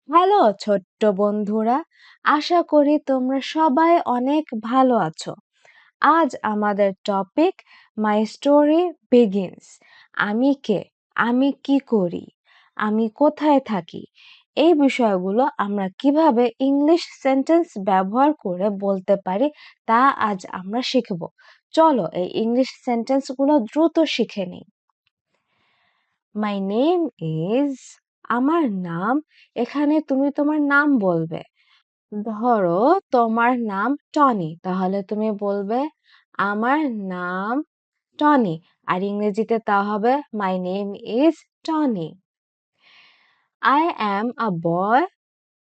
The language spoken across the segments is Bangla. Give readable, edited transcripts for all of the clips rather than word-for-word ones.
হ্যালো ছোট্ট বন্ধুরা, আশা করি তোমরা সবাই অনেক ভালো আছো। আজ আমাদের টপিক মাই স্টোরি বিগিনস। আমি কে, আমি কি করি, আমি কোথায় থাকি, এই বিষয়গুলো আমরা কিভাবে ইংলিশ সেন্টেন্স ব্যবহার করে বলতে পারি তা আজ আমরা শিখব। চলো এই ইংলিশ সেন্টেন্সগুলো দ্রুত শিখে নিই। মাই নেম ইজ, আমার নাম। এখানে তুমি তোমার নাম বলবে। ধরো তোমার নাম টনি, তাহলে তুমি বলবে আমার নাম টনি। আর ইংরেজিতে তা হবে my name is Tony. I am a boy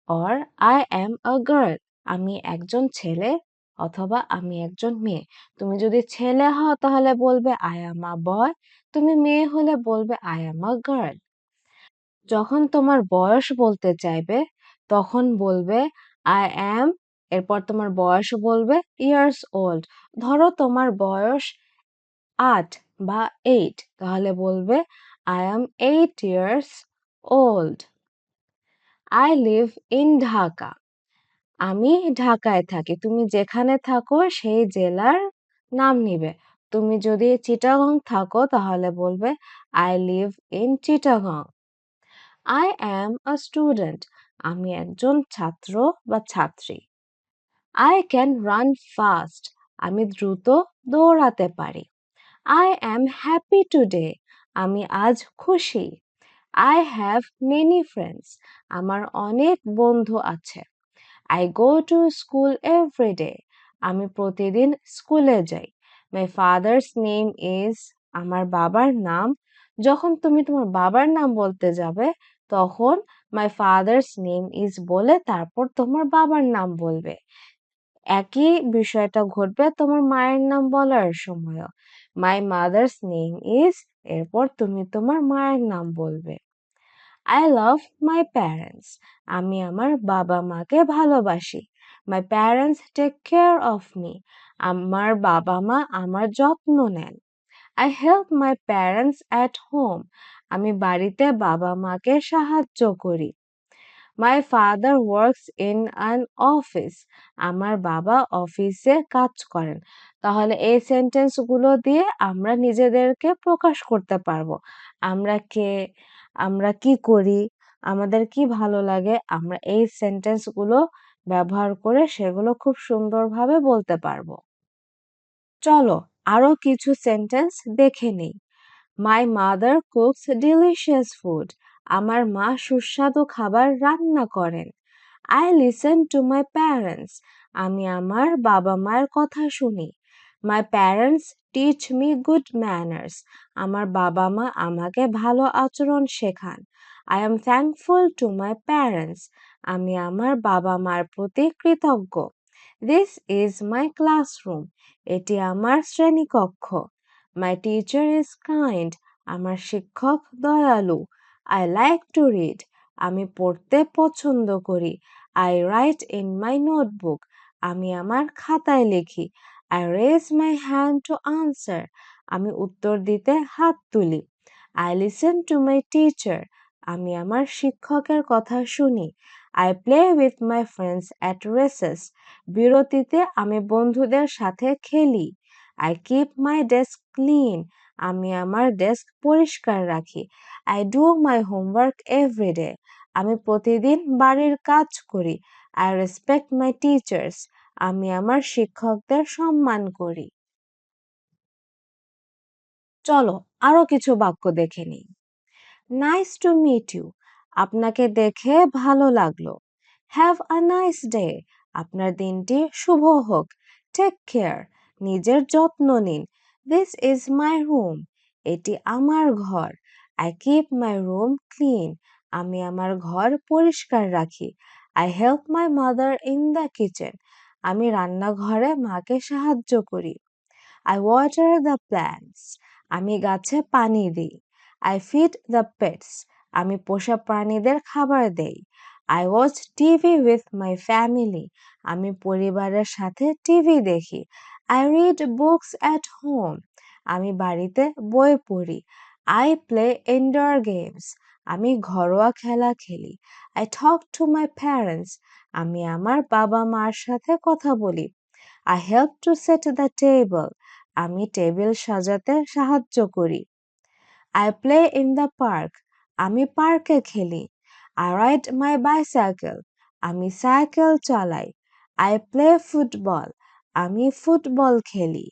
or I am a girl. আমি একজন ছেলে অথবা আমি একজন মেয়ে। তুমি যদি ছেলে হও তাহলে বলবে আই অ্যাম আ বয়, তুমি মেয়ে হলে বলবে আই অ্যাম আ গার্ল। যখন তোমার বয়স বলতে চাইবে তখন বলবে আই অ্যাম, এরপর তোমার বয়স বলবে ইয়ার্স ওল্ড। ধরো তোমার বয়স 8 বা 8, তাহলে বলবে I am 8 years old. I live in Dhaka, আমি ঢাকায় থাকি। তুমি যেখানে থাকো সেই জেলার নাম নিবে। তুমি যদি চিটাগং থাকো তাহলে বলবে I live in Chittagong. I am a student, আমি একজন ছাত্র বা ছাত্রী। আই ক্যান রান ফাস্ট, আমি দ্রুত দৌড়াতে পারি। আই অ্যাম হ্যাপি টুডে, আমি আজ খুশি। আই হ্যাভ মেনি ফ্রেন্ডস, আমার অনেক বন্ধু আছে। I go to school every day, আমি প্রতিদিন স্কুলে যাই। মাই ফাদার্স নেম ইজ, আমার বাবার নাম। যখন তুমি তোমার বাবার নাম বলতে যাবে তখন মাই ফাদার্স নেম ইজ বলে তারপর তোমার বাবার নাম বলবে। একই বিষয়টা ঘটবে তোমার মায়ের নাম বলার সময়ও। মাই মাদার্স নেম ইজ, এরপর তুমি তোমার মায়ের নাম বলবে। আই লাভ মাই প্যারেন্টস, আমি আমার বাবা মাকে ভালোবাসি। My parents take care of me, আমার বাবা মা আমার যত্ন নেন। I help my parents at home, আমি বাড়িতে বাবা মাকে সাহায্য করি। My father works in an office, আমার বাবা অফিসে কাজ করেন। তাহলে এই সেন্টেন্সগুলো দিয়ে আমরা নিজেদেরকে প্রকাশ করতে পারবো। আমরা কে, আমরা কি করি, আমাদের কি ভালো লাগে, আমরা এই সেন্টেন্সগুলো ব্যবহার করে সেগুলো খুব সুন্দরভাবে বলতে পারবো। চলো আরো কিছু সেন্টেন্স দেখে নিই। My mother cooks delicious food, আমার মা সুস্বাদু খাবার রান্না করেন। I listen to my parents, আমি আমার বাবা মায়ের কথা শুনি। My parents teach me good manners, আমার বাবা মা আমাকে ভালো আচরণ শেখান। I am thankful to my parents, আমি আমার বাবা মার প্রতি কৃতজ্ঞ। দিস ইজ মাই ক্লাসরুম, এটি আমার শ্রেণীকক্ষ। মাই টিচার ইজ কাইন্ড, আমার শিক্ষক দয়ালু। আই লাইক টু রিড, আমি পড়তে পছন্দ করি। I write in my notebook, আমি আমার খাতায় লিখি। I raise my hand to answer, আমি উত্তর দিতে হাত তুলি। I listen to my teacher, আমি আমার শিক্ষকের কথা শুনি। I play with my friends at recess, বিরতিতে আমি বন্ধুদের সাথে খেলি। I keep my desk clean, আমি আমার ডেস্ক পরিষ্কার রাখি। I do my homework every day, আমি প্রতিদিন বাড়ির কাজ করি। আই রেসপেক্ট মাই টিচার্স, আমি আমার শিক্ষকদের সম্মান করি। চলো আরো কিছু বাক্য দেখে নিই। নাইস টু মিট ইউ, আপনাকে দেখে ভালো লাগলো। হ্যাভ আ নাইস ডে, আপনার দিনটি শুভ হোক। টেক কেয়ার, নিজের যত্ন নিন। দিস ইজ মাই রুম, এটি আমার ঘর। I keep my room clean, আমি আমার ঘর পরিষ্কার রাখি। I help my mother in the kitchen, আমি রান্নাঘরে মাকে সাহায্য করি। আই ওয়াটার দ্য প্ল্যান্টস, আমি গাছে পানি দিই। আই ফিড দ্য পেটস, আমি পোষা প্রাণীদের খাবার দেই। I watch TV with my family, আমি পরিবারের সাথে টিভি দেখি। I read books at home, আমি বাড়িতে বই পড়ি। আই প্লে ইনডোর গেমস, আমি ঘরোয়া খেলা খেলি। I talk to my parents. আমি আমার বাবা-মার সাথে কথা বলি। I help to set the table. আমি টেবিল সাজাতে সাহায্য করি। I play in the park. আমি পার্কে খেলি। I ride my bicycle. আমি সাইকেল চালাই। I play football. আমি ফুটবল খেলি।